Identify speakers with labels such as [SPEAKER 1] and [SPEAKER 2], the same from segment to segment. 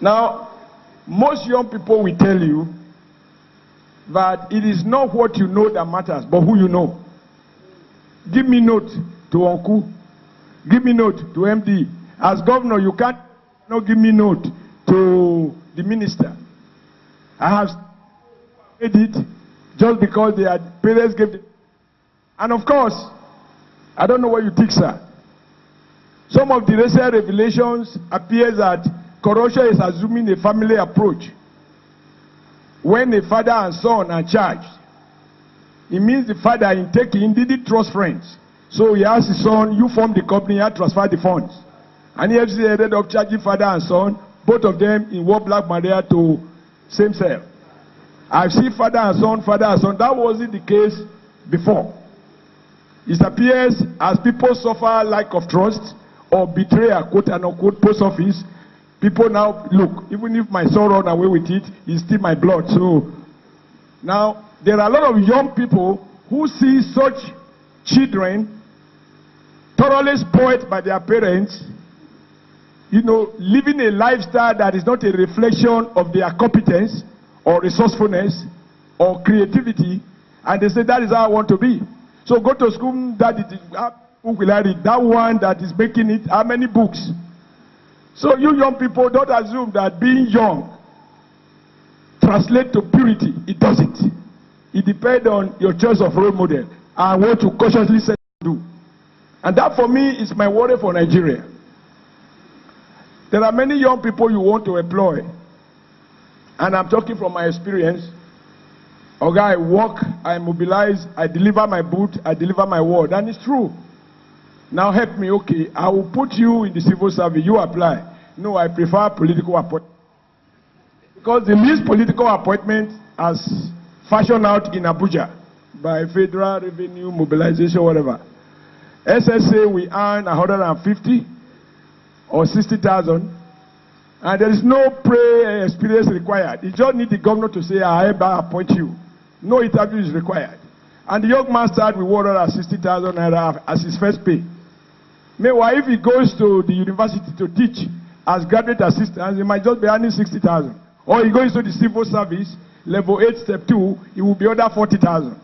[SPEAKER 1] Now, most young people will tell you that it is not what you know that matters, but who you know. Give me note to Uncle. Give me note to MD. As governor, you can't not give me note to the minister. I have made it just because their parents gave it. And of course, I don't know what you think, sir. Some of the recent revelations appears that corruption is assuming a family approach. When a father and son are charged, it means the father in taking didn't trust friends. So he asked his son, you form the company, I transfer the funds. And he ended up charging father and son, both of them in one black Maria to same cell. I've seen father and son. That wasn't the case before. It appears as people suffer lack of trust or betray a quote and unquote post office, people now look, even if my son run away with it, it's still my blood. So now there are a lot of young people who see such children thoroughly spoiled by their parents, you know, living a lifestyle that is not a reflection of their competence or resourcefulness or creativity, and they say that is how I want to be. So go to school, that book will I read? That one that is making it, how many books? So you young people, don't assume that being young translates to purity. It doesn't. It depends on your choice of role model and what you cautiously say to do. And that for me is my worry for Nigeria. There are many young people you want to employ, and I'm talking from my experience. Okay, I work, I mobilize, I deliver my boot, I deliver my word, and it's true. Now help me, okay, I will put you in the civil service, you apply. No, I prefer political appointment. Because the least political appointment as fashioned out in Abuja by Federal Revenue Mobilization, whatever. SSA, we earn 150 or 60,000, and there is no pre-experience required. You just need the governor to say, I hereby appoint you. No interview is required. And the young man starts with 160,000 naira as his first pay. Meanwhile, if he goes to the university to teach as graduate assistant, he might just be earning 60,000. Or he goes to the civil service, level 8, step 2, he will be under 40,000.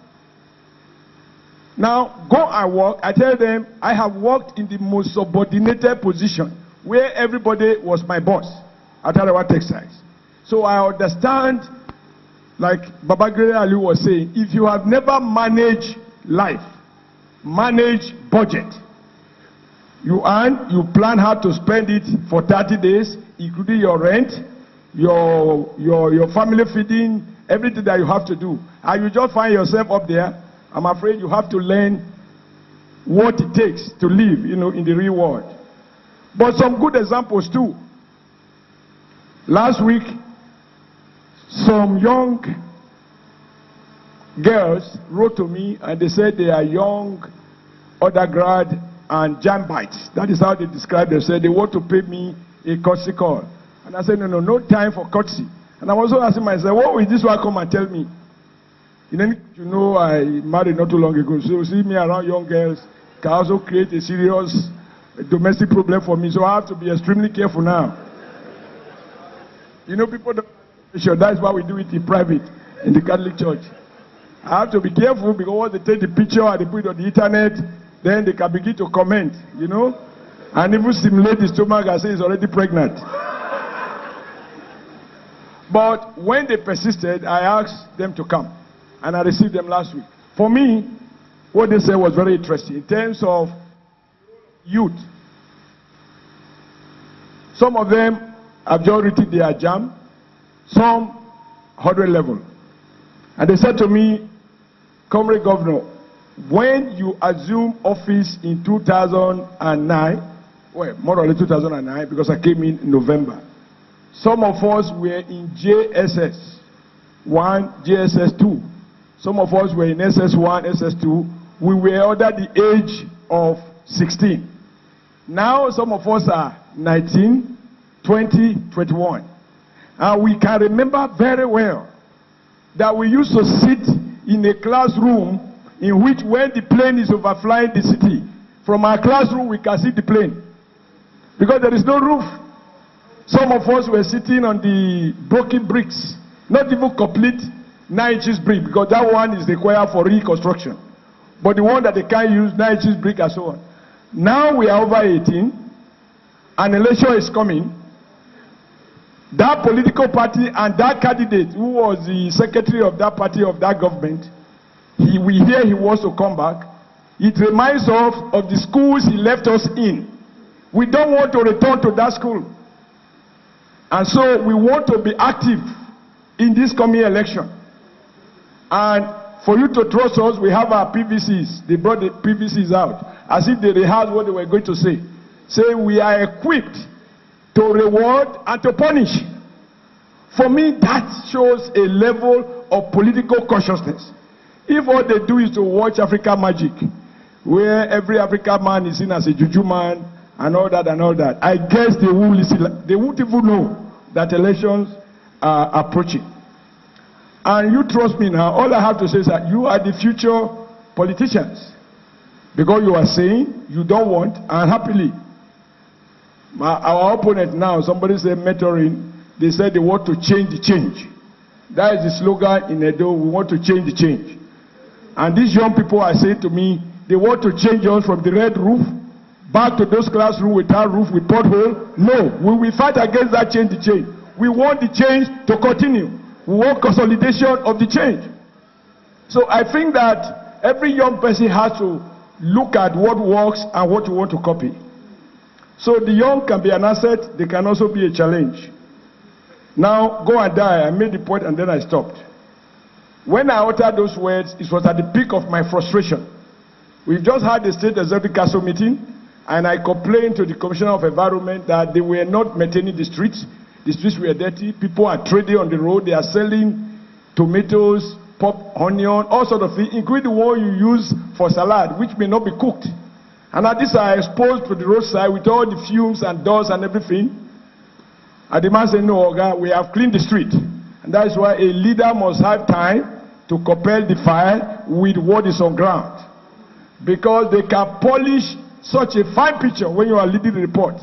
[SPEAKER 1] Now, go and work. I tell them, I have worked in the most subordinated position, where everybody was my boss at Arawa Textiles. So I understand, like Babagre Ali was saying, if you have never managed life, manage budget. You earn, you plan how to spend it for 30 days, including your rent, your family feeding, everything that you have to do. And you just find yourself up there. I'm afraid you have to learn what it takes to live, you know, in the real world. But some good examples too. Last week, some young girls wrote to me and they said they are young undergrad and jambites. That is how they describe themselves. They want to pay me a courtesy call. And I said, no time for courtesy. And I was also asking myself, what will this one come and tell me? You know, I married not too long ago, so see me around young girls can also create a serious domestic problem for me, so I have to be extremely careful now. You know, people don't sure that's why we do it in private in the Catholic Church. I have to be careful because once they take the picture and they put it on the internet, then they can begin to comment, you know, and even simulate the stomach and say it's already pregnant. But when they persisted, I asked them to come, and I received them last week. For me, what they said was very interesting in terms of youth. Some of them have just written their JAM, some 100 level. And they said to me, Comrade Governor, when you assume office in 2009, well, more or less 2009, because I came in November, some of us were in JSS 1, JSS 2. Some of us were in SS1, SS2. We were under the age of 16. Now some of us are 19, 20, 21. And we can remember very well that we used to sit in a classroom in which when the plane is overflying the city, from our classroom we can see the plane. Because there is no roof. Some of us were sitting on the broken bricks, not even complete 9 inches brick, because that one is required for reconstruction. But the one that they can't use, 9 inches brick and so on. Now we are over 18, an election is coming. That political party and that candidate who was the secretary of that party of that government, we hear he wants to come back. It reminds us of the schools he left us in. We don't want to return to that school. And so we want to be active in this coming election. And for you to trust us, we have our PVCs. They brought the PVCs out as if they rehearsed what they were going to say. Say we are equipped to reward and to punish. For me, that shows a level of political consciousness. If all they do is to watch African magic, where every African man is seen as a juju man and all that, I guess they won't listen. They won't even know that elections are approaching. And you trust me now, all I have to say is that you are the future politicians. Because you are saying you don't want, and happily, our opponent now, somebody said mentoring, they said they want to change the change. That is the slogan in Edo, we want to change the change. And these young people are saying to me, they want to change us from the red roof back to those classrooms without roof, with pothole. No, we will fight against that change the change. We want the change to continue. We want consolidation of the change. So I think that every young person has to look at what works and what you want to copy. So the young can be an asset, they can also be a challenge. Now, go and die. I made the point and then I stopped. When I uttered those words, it was at the peak of my frustration. We've just had the State Executive Council meeting, and I complained to the Commissioner of Environment that they were not maintaining the streets. The streets were dirty. People are trading on the road. They are selling tomatoes, pop, onion, all sorts of things, including the one you use for salad, which may not be cooked. And at this are exposed to the roadside with all the fumes and dust and everything. And the man said, no, Oga, we have cleaned the street. And that is why a leader must have time to compel the fire with what is on ground. Because they can polish such a fine picture when you are leading the report.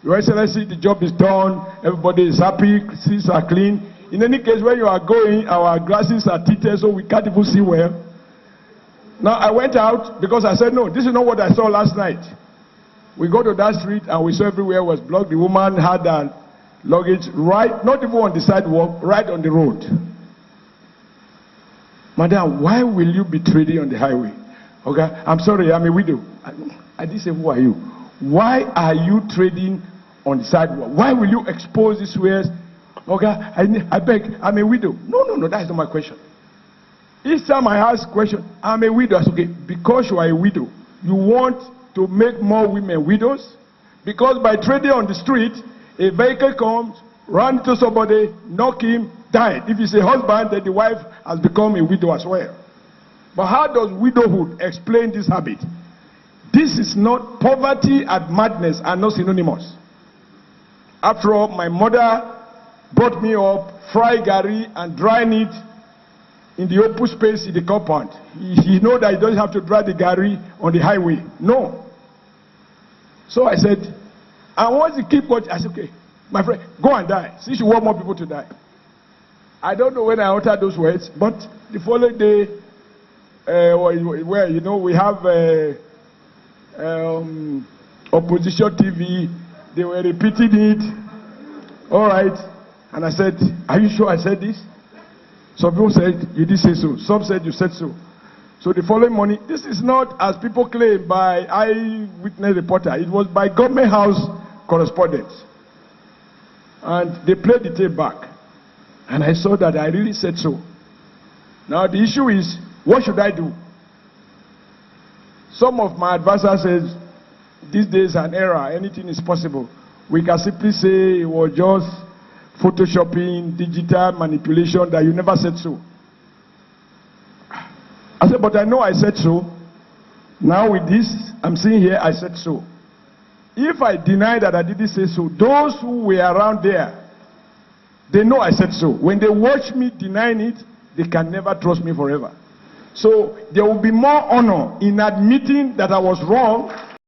[SPEAKER 1] Your Excellency, the job is done, everybody is happy, streets are clean. In any case, when you are going, our glasses are tinted so we can't even see well. Now, I went out because I said, no, this is not what I saw last night. We go to that street and we saw everywhere was blocked. The woman had her luggage right, not even on the sidewalk, right on the road. Madam, why will you be trading on the highway? Okay, I'm sorry, I'm a widow. I didn't say, who are you? Why are you trading on the sidewalk? Why will you expose these wares? Okay, I beg, I'm a widow. No, that's not my question. Each time I ask question, I'm a widow. I say, okay, because you are a widow, you want to make more women widows? Because by trading on the street, a vehicle comes, run into somebody, knock him, died. If he's a husband, then the wife has become a widow as well. But how does widowhood explain this habit? This is not, poverty and madness are not synonymous. After all, my mother brought me up, fry gari and drying it in the open space in the compound. He knows that he doesn't have to dry the gari on the highway. No. So I said, and once he keep watching, I said, okay, my friend, go and die. Since you want more people to die. I don't know when I uttered those words, but the following day, where, you know, we have opposition TV, they were repeating it. All right. And I said, are you sure I said this? Some people said, you did say so. Some said, you said so. So the following morning, this is not, as people claim, by eyewitness reporter. It was by government house correspondents. And they played the tape back. And I saw that I really said so. Now the issue is, what should I do? Some of my advisors says, these days an era, anything is possible. We can simply say it was just photoshopping, digital manipulation, that you never said so. I said, but I know I said so. Now with this, I'm saying here, I said so. If I deny that I didn't say so, those who were around there, they know I said so. When they watch me denying it, they can never trust me forever. So there will be more honor in admitting that I was wrong